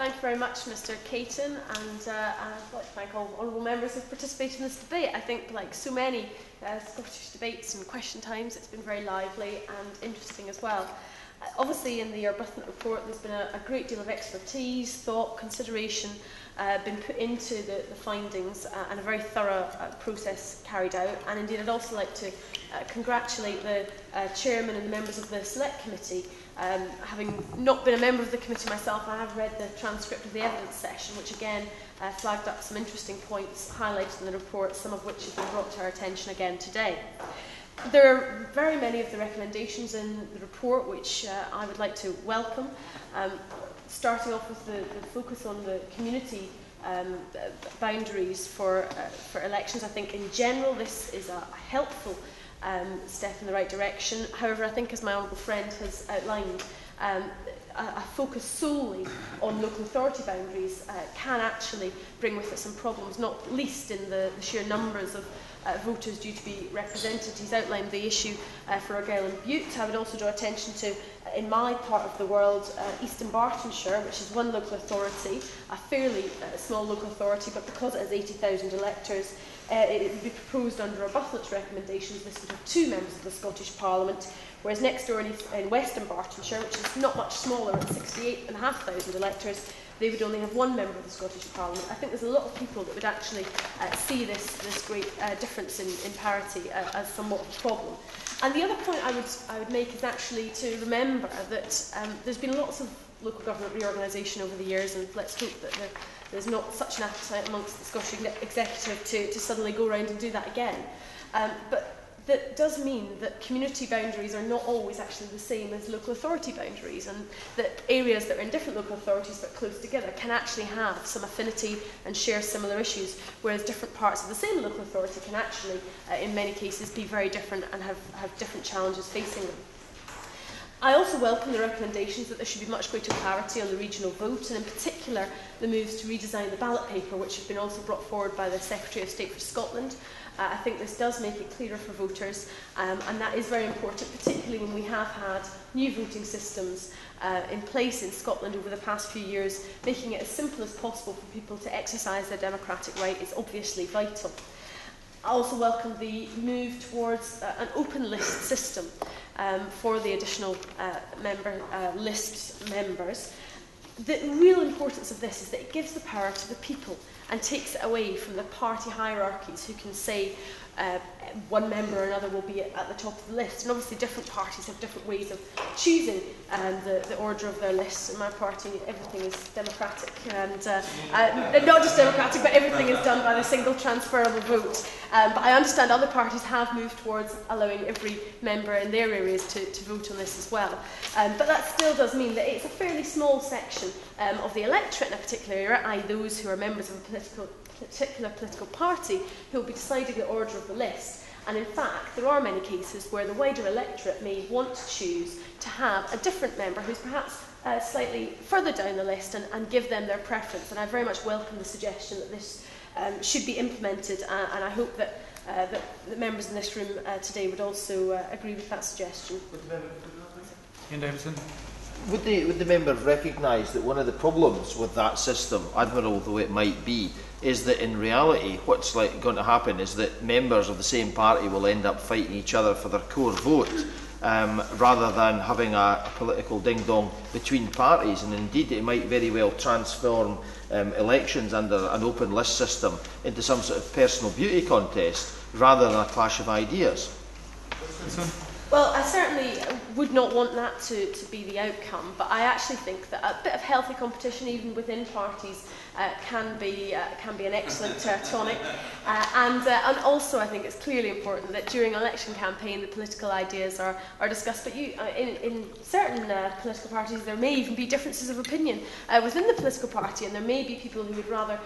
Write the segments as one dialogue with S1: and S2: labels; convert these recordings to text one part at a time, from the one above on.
S1: Thank you very much, Mr. Caton, and I'd like to thank all honourable members who have participated in this debate. I think, like so many Scottish debates and question times, it's been very lively and interesting as well. Obviously, in the Arbuthnot report, there's been a great deal of expertise, thought, consideration been put into the findings and a very thorough process carried out. And indeed, I'd also like to congratulate the chairman and the members of the Select Committee. Having not been a member of the committee myself, I have read the transcript of the evidence session, which again flagged up some interesting points highlighted in the report, some of which have been brought to our attention again today. There are very many of the recommendations in the report which I would like to welcome. Starting off with the focus on the community boundaries for elections. I think in general this is a helpful step in the right direction. However, I think, as my honourable friend has outlined, a focus solely on local authority boundaries can actually bring with it some problems, not least in the sheer numbers of voters due to be represented. He's outlined the issue for Argyll and Bute. I would also draw attention to, in my part of the world, Eastern Bartonshire, which is one local authority, a fairly small local authority, but because it has 80,000 electors, it would be proposed under Arbuthnot's recommendations this would have 2 members of the Scottish Parliament, whereas next door in Western Bartonshire, which is not much smaller at 68,500 electors, they would only have 1 member of the Scottish Parliament. I think there's a lot of people that would actually see this great difference in parity as somewhat of a problem. And the other point I would make is actually to remember that there's been lots of local government reorganisation over the years, and let's hope that there's not such an appetite amongst the Scottish Executive to suddenly go around and do that again. But that does mean that community boundaries are not always actually the same as local authority boundaries, and that areas that are in different local authorities but close together can actually have some affinity and share similar issues, whereas different parts of the same local authority can actually, in many cases, be very different and have different challenges facing them. I also welcome the recommendations that there should be much greater clarity on the regional vote, and in particular the moves to redesign the ballot paper, which have been also brought forward by the Secretary of State for Scotland. I think this does make it clearer for voters, and that is very important, particularly when we have had new voting systems in place in Scotland over the past few years. Making it as simple as possible for people to exercise their democratic right is obviously vital. I also welcome the move towards an open list system for the additional list members. The real importance of this is that it gives the power to the people and takes it away from the party hierarchies who can say one member or another will be at the top of the list. And obviously different parties have different ways of choosing the order of their lists. In my party, everything is democratic, and not just democratic, but everything is done by the single transferable vote. But I understand other parties have moved towards allowing every member in their areas to vote on this as well. But that still does mean that it's a fairly small section of the electorate in a particular area, i.e. those who are members of a particular political party, who will be deciding the order of the list. And in fact, there are many cases where the wider electorate may want to choose to have a different member who's perhaps slightly further down the list and give them their preference. And I very much welcome the suggestion that this should be implemented, and I hope that the members in this room today would also agree with that suggestion.
S2: Would the member recognise that one of the problems with that system, admirable though it might be, is that in reality what's going to happen is that members of the same party will end up fighting each other for their core vote, rather than having a political ding-dong between parties, and indeed it might very well transform elections under an open list system into some sort of personal beauty contest rather than a clash of ideas.
S1: Well, I certainly would not want that to be the outcome, but I actually think that a bit of healthy competition, even within parties, can be an excellent tonic. And also, I think it's clearly important that during an election campaign, the political ideas are discussed. But in certain political parties, there may even be differences of opinion within the political party, and there may be people who would rather,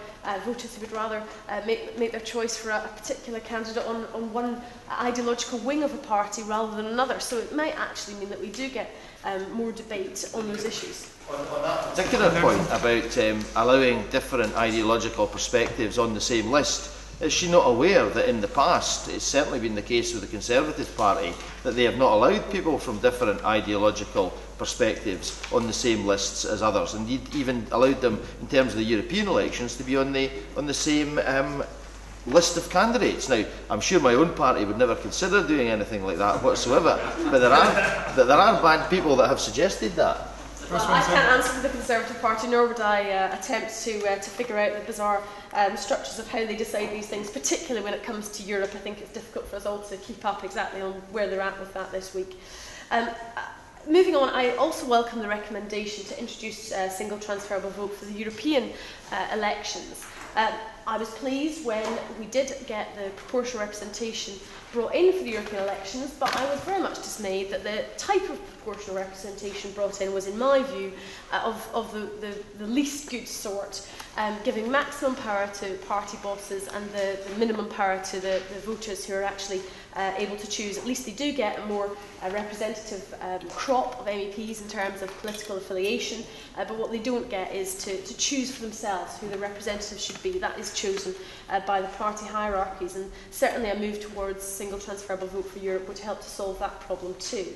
S1: voters who would rather make their choice for a particular candidate on one ideological wing of a party rather than another. So it might actually mean that we do get more debate on those issues.
S2: On that particular point about allowing different ideological perspectives on the same list, is she not aware that in the past, it's certainly been the case with the Conservative Party, that they have not allowed people from different ideological perspectives on the same lists as others. Indeed, even allowed them, in terms of the European elections, to be on the same list of candidates. Now, I'm sure my own party would never consider doing anything like that whatsoever, but there are bad people that have suggested that.
S1: Well, I can't answer for the Conservative Party, nor would I attempt to figure out the bizarre structures of how they decide these things, particularly when it comes to Europe. I think it's difficult for us all to keep up exactly on where they're at with that this week. Moving on, I also welcome the recommendation to introduce a single transferable vote for the European elections. I was pleased when we did get the proportional representation brought in for the European elections, but I was very much dismayed that the type of proportional representation brought in was, in my view, of the least good sort, giving maximum power to party bosses and the minimum power to the voters who are actually able to choose. At least they do get a more representative crop of MEPs in terms of political affiliation, but what they don't get is to choose for themselves who the representatives should be. That is chosen by the party hierarchies, and certainly a move towards single transferable vote for Europe would help to solve that problem too.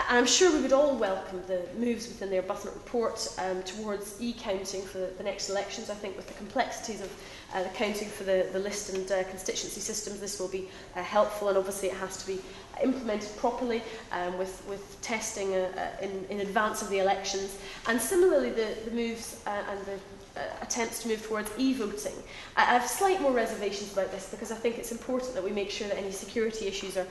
S1: And I'm sure we would all welcome the moves within the Arbuthnot report towards e-counting for the next elections. I think with the complexities of the counting for the list and constituency systems, this will be helpful, and obviously it has to be implemented properly with testing in advance of the elections. And similarly, the moves and the attempts to move towards e-voting. I have slight more reservations about this because I think it's important that we make sure that any security issues are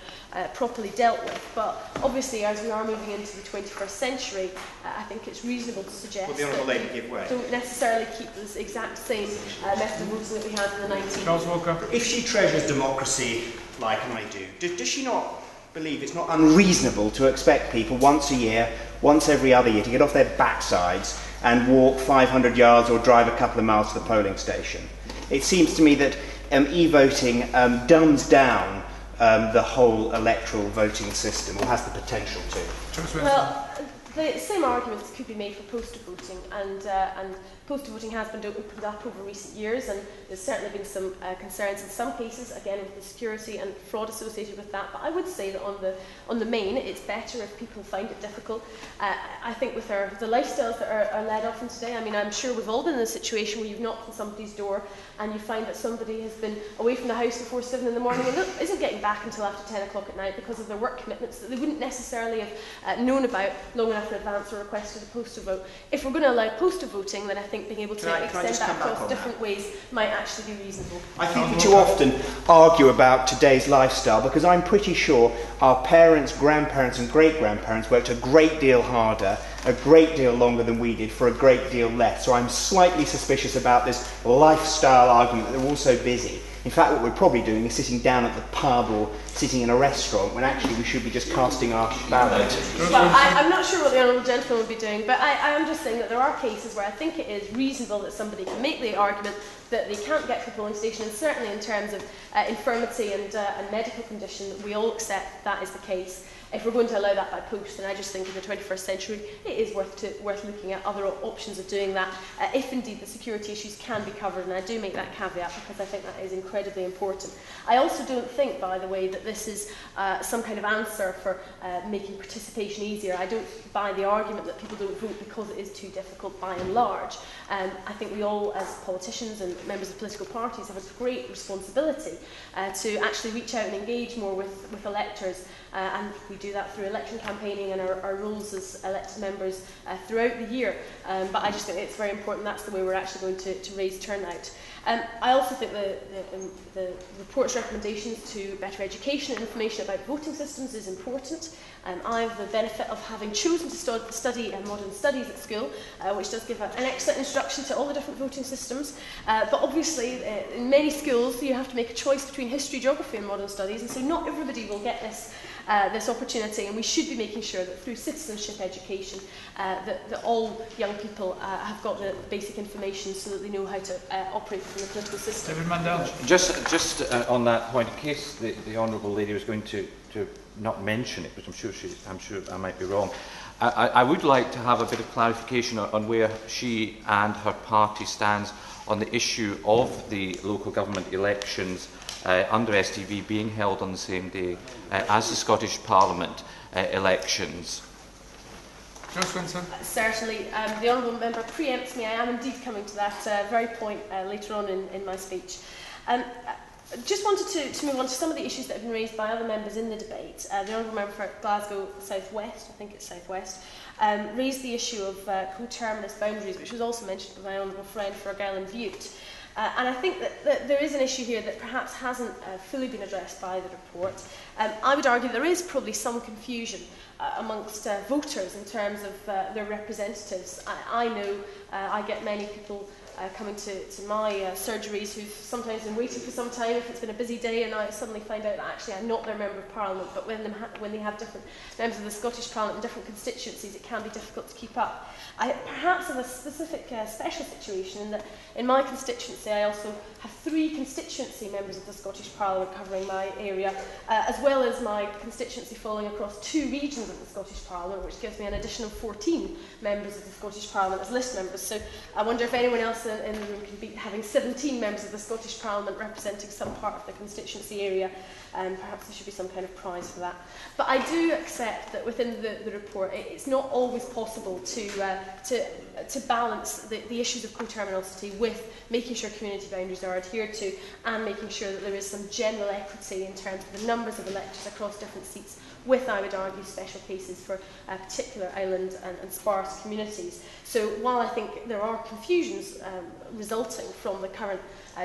S1: properly dealt with. But obviously, as we are moving into the 21st century, I think it's reasonable to suggest that we don't necessarily keep this exact same method of voting that we had in the 19th.
S3: Charles Walker.
S4: If she treasures democracy like I do, does she not believe it's not unreasonable to expect people once a year, once every other year, to get off their backsides and walk 500 yards or drive a couple of miles to the polling station? It seems to me that e-voting dumbs down the whole electoral voting system, or has the potential to.
S1: Well, the same arguments could be made for postal voting, and postal voting has been opened up over recent years, and there's certainly been some concerns in some cases, again with the security and fraud associated with that. But I would say that on the main, it's better if people find it difficult. I think with the lifestyles that are led often today, I mean, I'm sure we've all been in a situation where you've knocked on somebody's door and you find that somebody has been away from the house before 7 in the morning and isn't getting back until after 10 o'clock at night because of their work commitments that they wouldn't necessarily have known about long enough in advance or requested a postal vote. If we're going to allow postal voting, then I think being able to extend that across different ways might actually be reasonable.
S4: I think we too often argue about today's lifestyle, because I'm pretty sure our parents, grandparents and great-grandparents worked a great deal harder, a great deal longer than we did, for a great deal less. So I'm slightly suspicious about this lifestyle argument that they're all so busy. In fact, what we're probably doing is sitting down at the pub or sitting in a restaurant, when actually we should be just casting our ballot.
S1: Well, I'm not sure what the Honourable Gentleman would be doing, but I am just saying that there are cases where I think it is reasonable that somebody can make the argument that they can't get to the polling station, and certainly in terms of infirmity and medical condition, we all accept that is the case. If we're going to allow that by post, then I just think in the 21st century it is worth looking at other options of doing that, if indeed the security issues can be covered, and I do make that caveat because I think that is incredibly important. I also don't think, by the way, that this is some kind of answer for making participation easier. I don't buy the argument that people don't vote because it is too difficult by and large. I think we all, as politicians and members of political parties, have a great responsibility to actually reach out and engage more with electors, and we do that through election campaigning and our roles as elected members throughout the year. But I just think it's very important that's the way we're actually going to raise turnout. I also think the report's recommendations to better education and information about voting systems is important. I have the benefit of having chosen to study modern studies at school, which does give an excellent introduction to all the different voting systems. But obviously, in many schools, you have to make a choice between history, geography and modern studies, and so not everybody will get this opportunity, and we should be making sure that through citizenship education that all young people have got the basic information so that they know how to operate within the political system.
S3: David Mandel.
S5: Just on that point, in case the Honourable Lady was going to not mention it, but I'm sure I might be wrong. I would like to have a bit of clarification on where she and her party stands on the issue of the local government elections under STV being held on the same day as the Scottish Parliament elections.
S3: Joe Swinson.
S1: Certainly. The Honourable Member preempts me. I am indeed coming to that very point later on in my speech. Just wanted to move on to some of the issues that have been raised by other members in the debate. The Honourable Member for Glasgow South West, I think it's South West, raised the issue of coterminous boundaries, which was also mentioned by my honourable friend for Argyll and Bute. And I think that there is an issue here that perhaps hasn't fully been addressed by the report. I would argue there is probably some confusion amongst voters in terms of their representatives. I know I get many people coming to my surgeries who've sometimes been waiting for some time if it's been a busy day, and I suddenly find out that actually I'm not their Member of Parliament, but when they have different members of the Scottish Parliament in different constituencies, it can be difficult to keep up. I perhaps have a specific special situation in that in my constituency I also have 3 constituency members of the Scottish Parliament covering my area, as well as my constituency falling across 2 regions of the Scottish Parliament, which gives me an additional 14 members of the Scottish Parliament as list members. So I wonder if anyone else in the room can beat having 17 members of the Scottish Parliament representing some part of the constituency area. Perhaps there should be some kind of prize for that. But I do accept that within the report it's not always possible to balance the issues of coterminosity with making sure community boundaries are adhered to and making sure that there is some general equity in terms of the numbers of electors across different seats, with, I would argue, special cases for particular island and sparse communities. So while I think there are confusions resulting from the current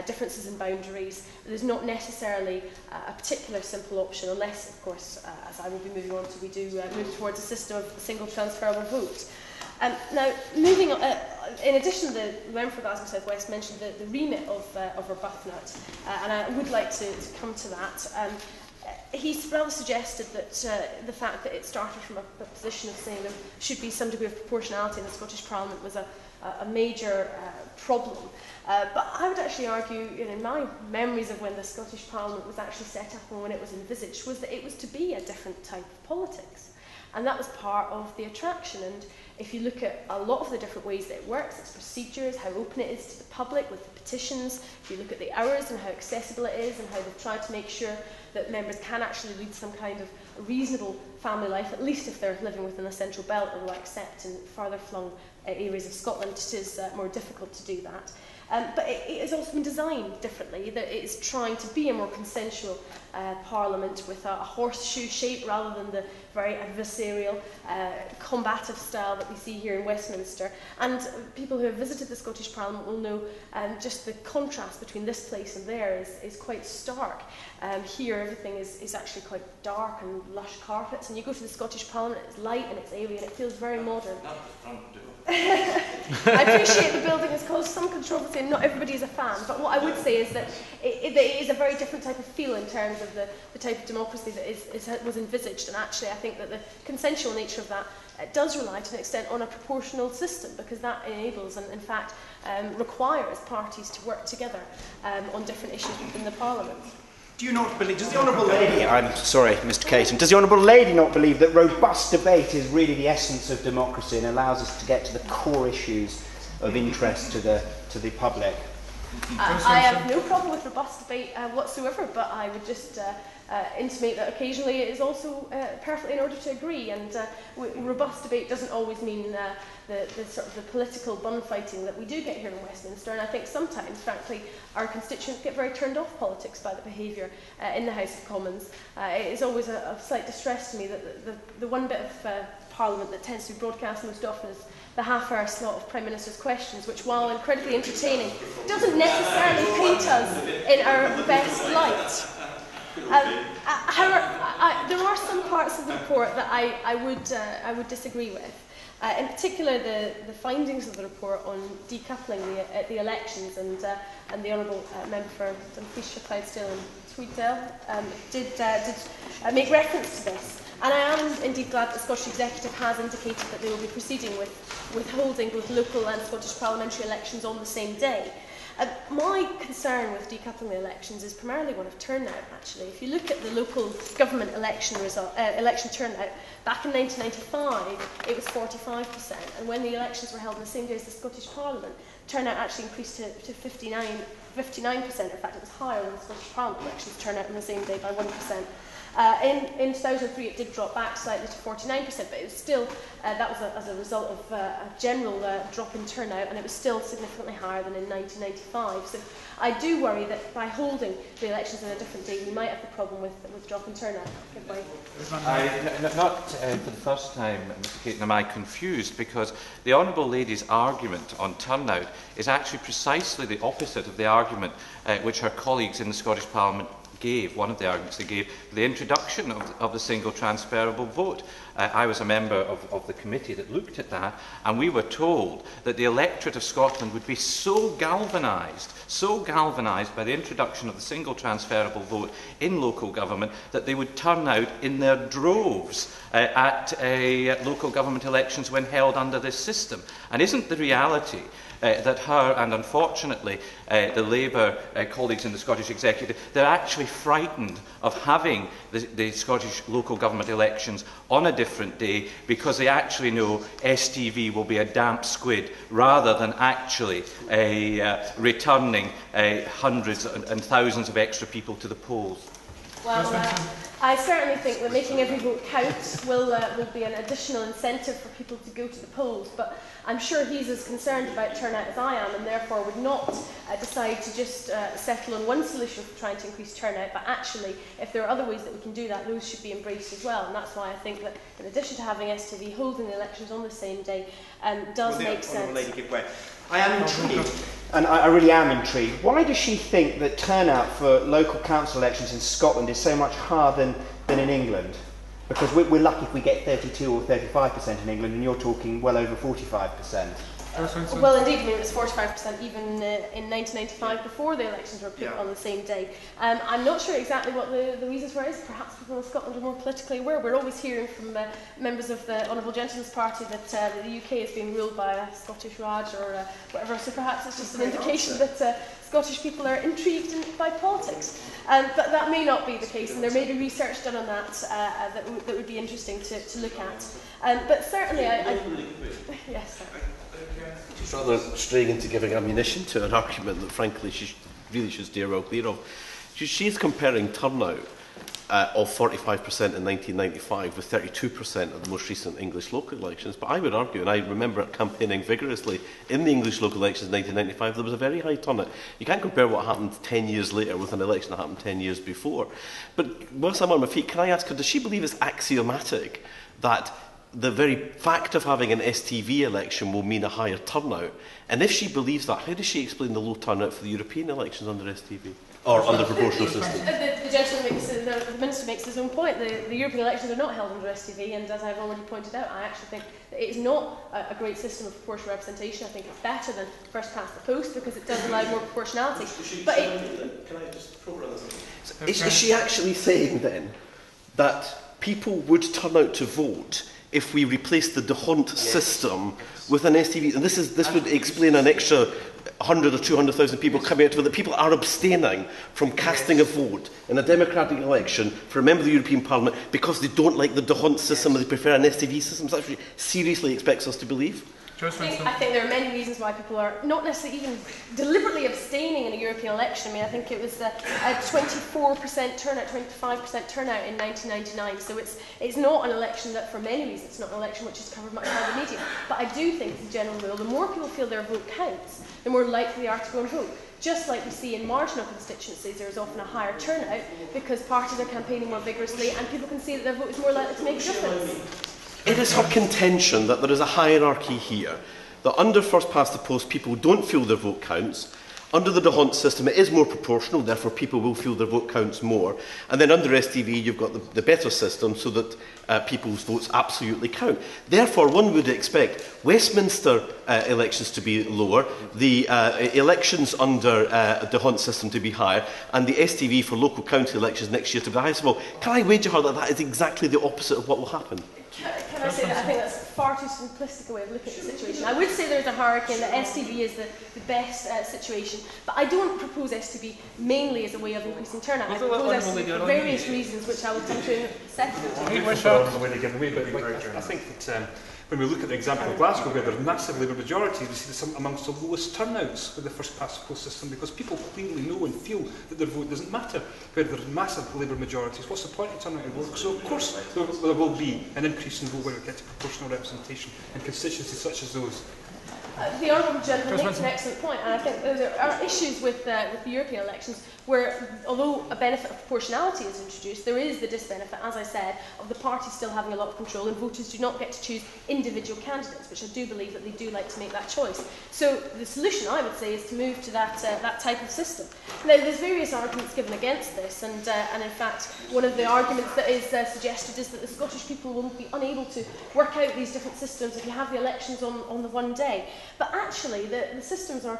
S1: differences in boundaries, there's not necessarily a particular simple option, unless, of course, as I will be moving on to, we do move towards a system of single transferable vote. Now, moving on, in addition, the member for Glasgow South West mentioned the remit of Arbuthnot, and I would like to come to that. He rather suggested that the fact that it started from a position of saying there should be some degree of proportionality in the Scottish Parliament was a major problem. But I would actually argue, in my memories of when the Scottish Parliament was actually set up and when it was envisaged, was that it was to be a different type of politics. And that was part of the attraction. And if you look at a lot of the different ways that it works, its procedures, how open it is to the public with the petitions, if you look at the hours and how accessible it is and how they've tried to make sure that members can actually lead some kind of reasonable family life, at least if they're living within the central belt, although I accept in farther flung areas of Scotland it is more difficult to do that. But it has also been designed differently, that it is trying to be a more consensual parliament with a horseshoe shape rather than the very adversarial, combative style that we see here in Westminster. And people who have visited the Scottish Parliament will know just the contrast between this place and there is quite stark. Here everything is actually quite dark and lush carpets, and you go to the Scottish Parliament, it's light and it's airy and it feels very modern. I appreciate the building has caused some controversy and not everybody is a fan, but what I would say is that it is a very different type of feel in terms of the type of democracy that was envisaged, and actually I think that the consensual nature of that does rely to an extent on a proportional system, because that enables and in fact requires parties to work together on different issues within the Parliament.
S4: Do you not believe, does the Honourable Lady, I'm sorry, Mr. Caton, does the Honourable Lady not believe that robust debate is really the essence of democracy and allows us to get to the core issues of interest to the public?
S1: I have no problem with robust debate whatsoever, but I would just intimate that occasionally it is also perfectly in order to agree, and robust debate doesn't always mean the sort of the political bun fighting that we do get here in Westminster, and I think sometimes, frankly, our constituents get very turned off politics by the behaviour in the House of Commons. It is always a slight distress to me that the one bit of Parliament that tends to be broadcast most often is the half-hour slot of Prime Minister's questions, which, while incredibly entertaining, doesn't necessarily paint us in our best light. However, there are some parts of the report that I would disagree with. In particular, the findings of the report on decoupling the elections, and the Honourable Member for Dumfriesshire, Clydesdale and Tweeddale did make reference to this. And I am indeed glad that the Scottish Executive has indicated that they will be proceeding with holding both local and Scottish parliamentary elections on the same day. My concern with decoupling the elections is primarily one of turnout, actually. If you look at the local government election turnout, back in 1995, it was 45%, and when the elections were held on the same day as the Scottish Parliament, turnout actually increased to 59%. In fact, it was higher than the Scottish Parliament elections turnout on the same day by 1%. In 2003 it did drop back slightly to 49%, but it was still, that was as a result of a general drop in turnout, and it was still significantly higher than in 1995. So I do worry that by holding the elections on a different date, we might have the problem with drop in turnout.
S5: Not for the first time, Mr. Caton, am I confused, because the Honourable Lady's argument on turnout is actually precisely the opposite of the argument which her colleagues in the Scottish Parliament gave, one of the arguments they gave, for the introduction of the single transferable vote. I was a member of the committee that looked at that, and we were told that the electorate of Scotland would be so galvanised by the introduction of the single transferable vote in local government that they would turn out in their droves at local government elections when held under this system. And isn't the reality that her and unfortunately the Labour colleagues in the Scottish Executive, they're actually frightened of having the Scottish local government elections on a different day because they actually know STV will be a damp squid rather than actually returning hundreds and thousands of extra people to the polls?
S1: Well, I certainly think that making every vote count will be an additional incentive for people to go to the polls, but I'm sure he's as concerned about turnout as I am, and therefore would not decide to just settle on one solution for trying to increase turnout, but actually, if there are other ways that we can do that, those should be embraced as well. And that's why I think that in addition to having STV holding the elections on the same day does make sense.
S4: Lady give way. I am intrigued, and I really am intrigued. Why does she think that turnout for local council elections in Scotland is so much higher than in England? Because we're lucky if we get 32 or 35% in England, and you're talking well over 45%.
S1: Well, indeed, I mean, it was 45% even in 1995 before the elections were put on the same day. I'm not sure exactly what the reasons for it is. Perhaps people in Scotland are more politically aware. We're always hearing from members of the Honourable Gentleman's Party that the UK is being ruled by a Scottish Raj or whatever, so perhaps it's just an indication that Scottish people are intrigued by politics. But that may not be the case, and there may be research done on that that would be interesting to look at. But certainly, yes, sir.
S3: She's rather straying into giving ammunition to an argument that, frankly, she really should steer well clear of. She's comparing turnout of 45% in 1995 with 32% of the most recent English local elections. But I would argue, and I remember campaigning vigorously in the English local elections in 1995, there was a very high turnout. You can't compare what happened 10 years later with an election that happened 10 years before. But whilst I'm on my feet, can I ask her, does she believe it's axiomatic that the very fact of having an STV election will mean a higher turnout? And if she believes that, how does she explain the low turnout for the European elections under STV? Or under proportional system?
S1: The gentleman makes, the Minister makes his own point. The European elections are not held under STV, and as I've already pointed out, I actually think that it is not a great system of proportional representation. I think it's better than first past the post because it does allow more proportionality. Can
S3: I just probe on this? Is she actually saying then that people would turn out to vote if we replace the D'Hondt system with an STV? And this would explain an extra 100 or 200,000 people coming out to vote, that people are abstaining from casting a vote in a democratic election for a member of the European Parliament because they don't like the D'Hondt system or they prefer an STV system. That's what she seriously expects us to believe.
S1: I think there are many reasons why people are not necessarily even deliberately abstaining in a European election. I mean, I think it was a 24% turnout, 25% turnout in 1999. So it's not an election that, for many reasons, it's not an election which is covered much by the media. But I do think, as a general rule, the more people feel their vote counts, the more likely they are to go and vote. Just like we see in marginal constituencies, there is often a higher turnout because parties are campaigning more vigorously and people can see that their vote is more likely to make a difference.
S3: It is her contention that there is a hierarchy here, that under first past the post people don't feel their vote counts. Under the D'Hondt system it is more proportional, therefore people will feel their vote counts more. And then under STV you've got the better system so that people's votes absolutely count. Therefore one would expect Westminster elections to be lower, the elections under the D'Hondt system to be higher, and the STV for local county elections next year to be the highest of all. Can I wager her that that is exactly the opposite of what will happen?
S1: Can I say that I think that's far too simplistic a way of looking at the situation. I would say there's a hierarchy and that STV is the best situation, but I don't propose STV mainly as a way of increasing turnout. I propose STV for various reasons, which I will come to in a second.
S6: I think that When we look at the example of Glasgow, where there are massive Labour majorities, we see some amongst the lowest turnouts with the first past the post system, because people clearly know and feel that their vote doesn't matter. Where there are massive Labour majorities, what's the point of turnout in work? So of course there will be an increase in vote when we get to proportional representation in constituencies such as those.
S1: The Honourable Gentleman makes an excellent point, and I think there are issues with the European elections where, although a benefit of proportionality is introduced, there is the disbenefit, as I said, of the party still having a lot of control, and voters do not get to choose individual candidates, which I do believe that they do like to make that choice. So the solution, I would say, is to move to that type of system. Now, there's various arguments given against this, and in fact, one of the arguments that is suggested is that the Scottish people will be unable to work out these different systems if you have the elections on the one day. But actually, the systems are,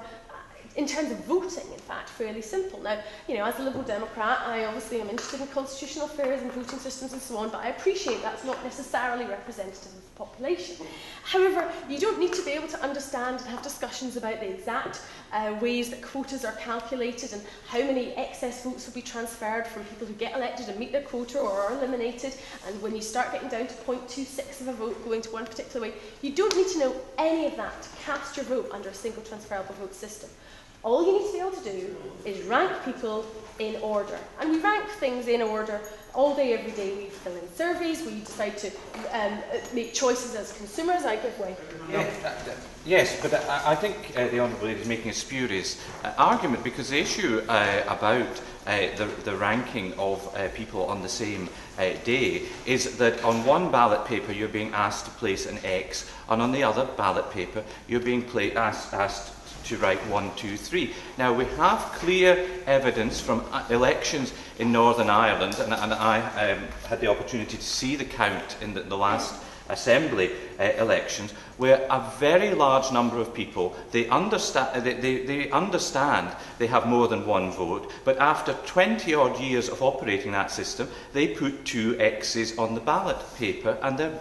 S1: in terms of voting, in fact, fairly simple. Now, as a Liberal Democrat, I obviously am interested in constitutional affairs and voting systems and so on, but I appreciate that's not necessarily representative of the population. However, you don't need to be able to understand and have discussions about the exact ways that quotas are calculated and how many excess votes will be transferred from people who get elected and meet their quota or are eliminated, and when you start getting down to 0.26 of a vote going to one particular way, you don't need to know any of that to cast your vote under a single transferable vote system. All you need to be able to do is rank people in order. And we rank things in order all day, every day. We fill in surveys, we decide to make choices as consumers. I give way.
S5: Yes, but I think the Honourable Lady is making a spurious argument, because the issue about the ranking of people on the same day is that on one ballot paper you're being asked to place an X, and on the other ballot paper you're being asked to write 1, 2, 3. Now, we have clear evidence from elections in Northern Ireland, and I had the opportunity to see the count in the last Assembly elections, where a very large number of people, they understand they have more than one vote, but after 20 odd years of operating that system, they put 2 X's on the ballot paper, and their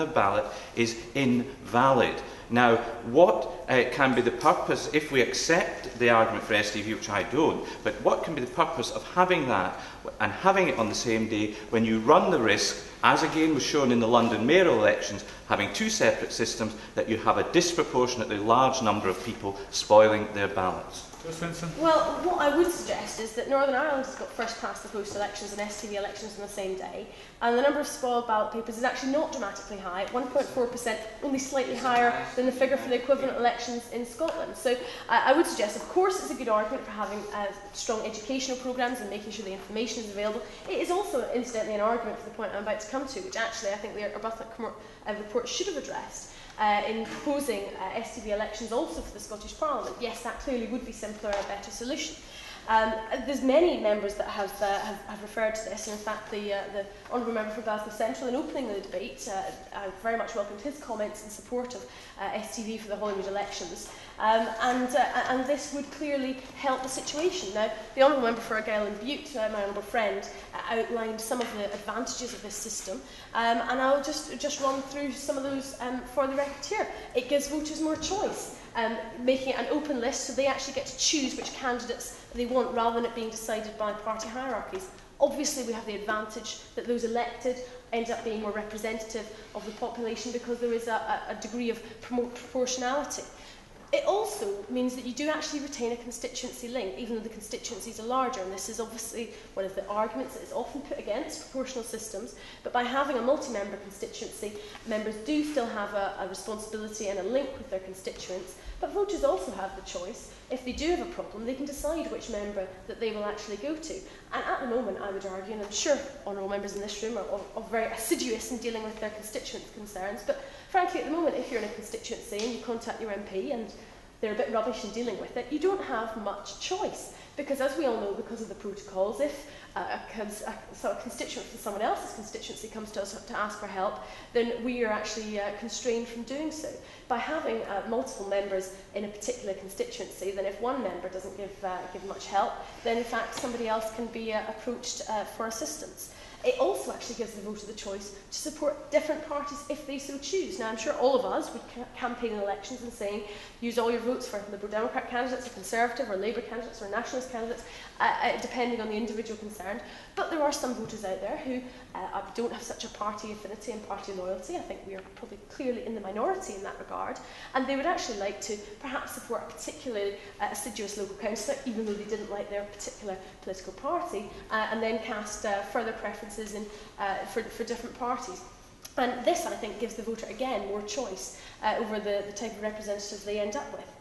S5: ballot is invalid. Now, what can be the purpose, if we accept the argument for STV, which I don't, but what can be the purpose of having that and having it on the same day when you run the risk, as again was shown in the London mayoral elections, having 2 separate systems, that you have a disproportionately large number of people spoiling their ballots?
S6: Swinson?
S1: Well, what I would suggest is that Northern Ireland has got first past the post elections and STV elections on the same day, and the number of spoiled ballot papers is actually not dramatically high, at 1.4%, only slightly higher than the figure for the equivalent elections in Scotland. So I would suggest, of course, it's a good argument for having strong educational programmes and making sure the information is available. It is also, incidentally, an argument for the point I'm about to come to, which actually I think the Arbuthnot report should have addressed. In proposing STV elections also for the Scottish Parliament. Yes, that clearly would be simpler and a better solution. There's many members that have referred to this, and in fact the Honourable Member for Glasgow Central, in opening the debate, I very much welcomed his comments in support of STV for the Holyrood elections, and this would clearly help the situation. Now, the Honourable Member for Argyll and Bute, my honourable friend, outlined some of the advantages of this system, and I'll just run through some of those for the record here. It gives voters more choice, making it an open list so they actually get to choose which candidates they want rather than it being decided by party hierarchies. Obviously, we have the advantage that those elected end up being more representative of the population because there is a degree of proportionality. It also means that you do actually retain a constituency link, even though the constituencies are larger, and this is obviously one of the arguments that is often put against proportional systems, but by having a multi-member constituency, members do still have a responsibility and a link with their constituents, but voters also have the choice. If they do have a problem, they can decide which member that they will actually go to. And at the moment, I would argue, and I'm sure honourable members in this room are very assiduous in dealing with their constituents' concerns, but frankly, at the moment, if you're in a constituency and you contact your MP and they're a bit rubbish in dealing with it, you don't have much choice. Because as we all know, because of the protocols, if a constituent from someone else's constituency comes to us to ask for help, then we are actually constrained from doing so. By having multiple members in a particular constituency, then if one member doesn't give much help, then in fact somebody else can be approached for assistance. It also actually gives the voter the choice to support different parties if they so choose. Now, I'm sure all of us would campaign in elections and saying, use all your votes for Liberal Democrat candidates, or Conservative, or Labour candidates, or Nationalist those candidates, depending on the individual concerned. But there are some voters out there who don't have such a party affinity and party loyalty. I think we are probably clearly in the minority in that regard, and they would actually like to perhaps support a particularly assiduous local councillor, even though they didn't like their particular political party, and then cast further preferences for different parties. And this, I think, gives the voter, again, more choice over the type of representatives they end up with.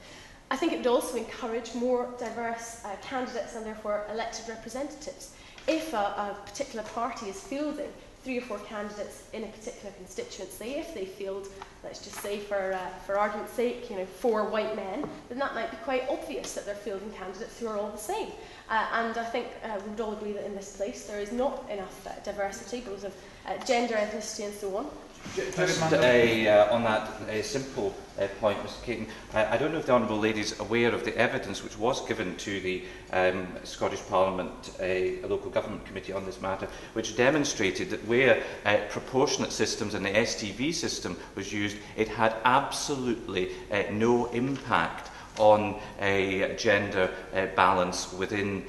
S1: I think it would also encourage more diverse candidates and therefore elected representatives. If a particular party is fielding 3 or 4 candidates in a particular constituency, if they field, let's just say for argument's sake, 4 white men, then that might be quite obvious that they're fielding candidates who are all the same. And I think we would all agree that in this place there is not enough diversity, both of gender, ethnicity and so on.
S5: Just on that simple point, Mr Caton, I don't know if the Honourable Lady is aware of the evidence which was given to the Scottish Parliament Local Government Committee on this matter, which demonstrated that where proportionate systems and the STV system was used, it had absolutely no impact on a gender balance within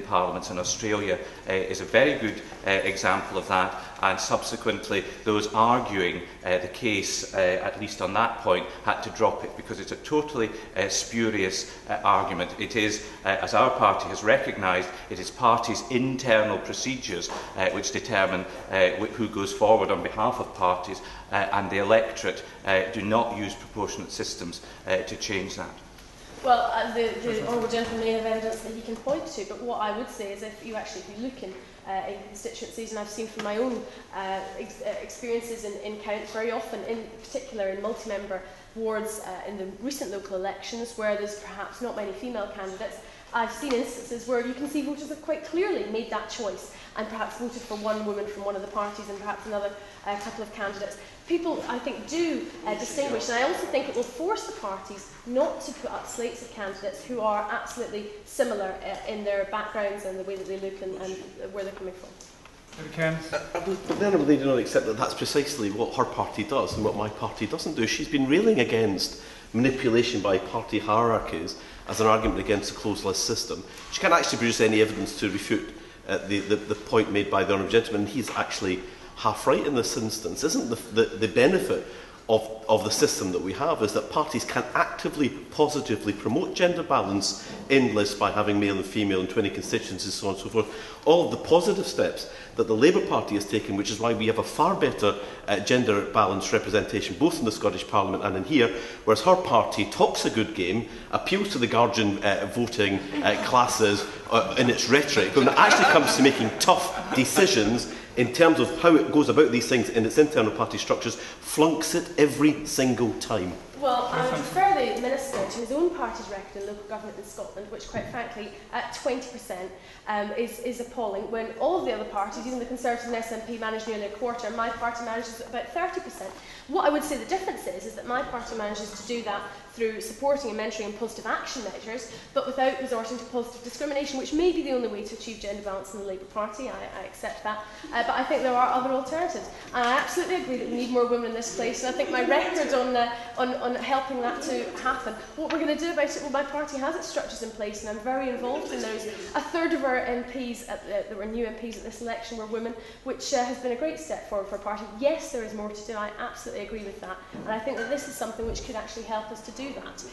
S5: parliaments, and Australia is a very good example of that, and subsequently those arguing the case, at least on that point, had to drop it because it's a totally spurious argument. It is, as our party has recognised, it is parties' internal procedures which determine who goes forward on behalf of parties, and the electorate do not use proportionate systems to change that.
S1: Well, the Honourable Gentleman may have evidence that he can point to, but what I would say is if you look in constituencies, and I've seen from my own experiences in counts very often, in particular in multi-member wards in the recent local elections where there's perhaps not many female candidates, I've seen instances where you can see voters have quite clearly made that choice and perhaps voted for one woman from one of the parties and perhaps another couple of candidates. People, I think, do distinguish, and I also think it will force the parties not to put up slates of candidates who are absolutely similar in their backgrounds and the way that they look and where they're coming from.
S3: But then they do not accept that that's precisely what her party does and what my party doesn't do. She's been railing against manipulation by party hierarchies as an argument against the closed list system. She can't actually produce any evidence to refute the point made by the Honourable Gentleman. He's actually half right in this instance. Isn't the benefit of the system that we have is that parties can actively, positively promote gender balance in lists by having male and female in 20 constituencies, so on and so forth. All of the positive steps that the Labour Party has taken, which is why we have a far better gender balance representation both in the Scottish Parliament and in here, whereas her party talks a good game, appeals to the guardian voting classes in its rhetoric, when it actually comes to making tough decisions in terms of how it goes about these things in its internal party structures, flunks it every single time.
S1: Well, I would refer the Minister to his own party's record in local government in Scotland, which quite frankly, at 20% is appalling, when all of the other parties, even the Conservatives and SNP, manage nearly a quarter, and my party manages about 30%. What I would say the difference is that my party manages to do that through supporting and mentoring and positive action measures, but without resorting to positive discrimination, which may be the only way to achieve gender balance in the Labour Party. I accept that. But I think there are other alternatives. And I absolutely agree that we need more women in this place, and I think my record on helping that to happen. What we're going to do about it, well, my party has its structures in place, and I'm very involved in those. A third of our MPs, there were new MPs at this election, were women, which has been a great step forward for our party. Yes, there is more to do. I absolutely agree with that. And I think that this is something which could actually help us to do that.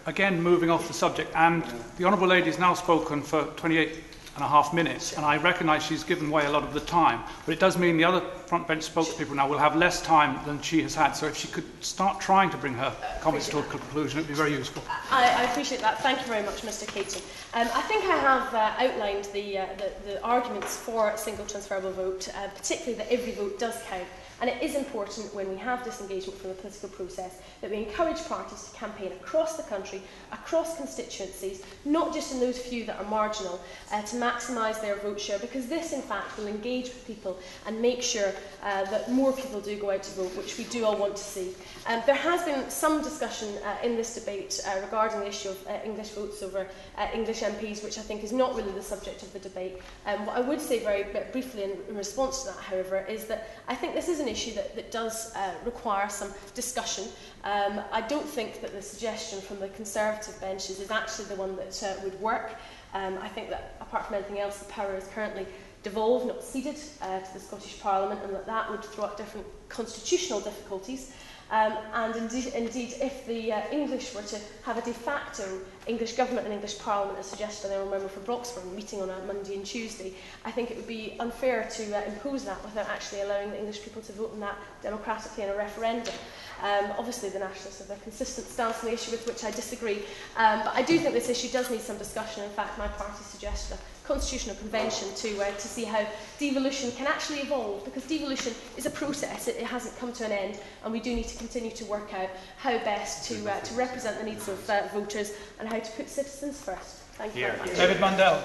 S6: Again, moving off the subject, and the Honourable Lady has now spoken for 28.5 minutes, and I recognise she's given away a lot of the time, but it does mean the other front bench spokespeople now will have less time than she has had, so if she could start trying to bring her comments to a conclusion, it would be very useful.
S1: I appreciate that. Thank you very much, Mr Caton. I think I have outlined the arguments for single transferable vote, particularly that every vote does count. And it is important when we have disengagement from the political process that we encourage parties to campaign across the country, across constituencies, not just in those few that are marginal, to maximise their vote share, because this in fact will engage with people and make sure that more people do go out to vote, which we do all want to see. There has been some discussion in this debate regarding the issue of English votes over English MPs, which I think is not really the subject of the debate. What I would say very briefly in response to that, however, is that I think this is an issue that does require some discussion. I don't think that the suggestion from the Conservative benches is actually the one that would work. I think that, apart from anything else, the power is currently devolved, not ceded to the Scottish Parliament, and that would throw up different constitutional difficulties. And indeed, if the English were to have a de facto English government and English Parliament, as suggested by the member for Broxburn, meeting on a Monday and Tuesday, I think it would be unfair to impose that without actually allowing the English people to vote on that democratically in a referendum. Obviously, the Nationalists have a consistent stance on the issue with which I disagree, but I do think this issue does need some discussion. In fact, my party suggested a constitutional convention to see how devolution can actually evolve, because devolution is a process, it hasn't come to an end, and we do need to continue to work out how best to represent the needs of voters and how to put citizens first. Thank you very much.
S7: David Mundell.